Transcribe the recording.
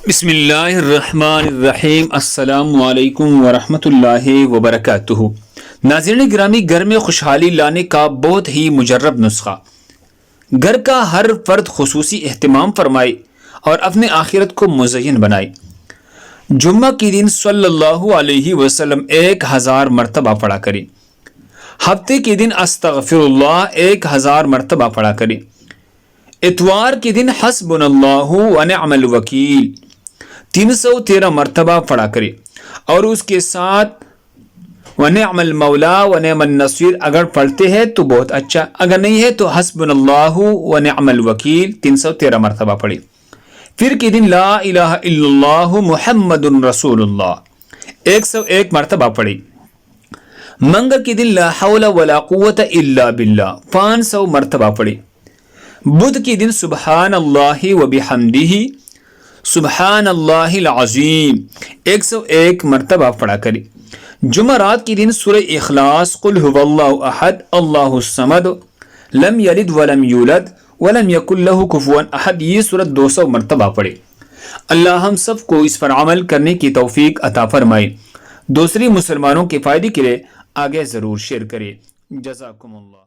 بسم اللہ الرحمن الرحیم۔ السلام علیکم ورحمۃ اللہ وبرکاتہ۔ ناظرین گرامی، گھر میں خوشحالی لانے کا بہت ہی مجرب نسخہ۔ گھر کا ہر فرد خصوصی اہتمام فرمائے اور اپنے آخرت کو مزین بنائے۔ جمعہ کے دن صلی اللہ علیہ وسلم 1000 مرتبہ پڑھا کرے۔ ہفتے کے دن استغفر اللہ 1000 مرتبہ پڑھا کرے۔ اتوار کے دن حسبنا اللہ ونعم الوکیل 313 مرتبہ پڑھا کرے، اور اس کے ساتھ ونعم المولا ونعم النصیر اگر پڑھتے ہیں تو بہت اچھا، اگر نہیں ہے تو حسبنا اللہ ونعم الوکیل 313 مرتبہ پڑھے۔ پھر کے دن لا الہ الا اللہ محمد رسول اللہ 101 مرتبہ پڑھے۔ منگل کے دن لا حول ولا قوت الا باللہ 500 مرتبہ پڑھے۔ بدھ کے دن سبحان اللہ وبحمدہ سبحان اللہ العظیم 101 مرتبہ پڑھا کرے۔ جمعرات کے دن سورہ اخلاص قل هو اللہ احد اللہ الصمد لم یلد ولم یولد ولم یکن لہ کفوا احد، یہ سورۃ 200 مرتبہ پڑھے۔ اللہ ہم سب کو اس پر عمل کرنے کی توفیق عطا فرمائے۔ دوسری مسلمانوں کے فائدے کے لیے آگے ضرور شیئر کرے۔ جزاکم اللہ۔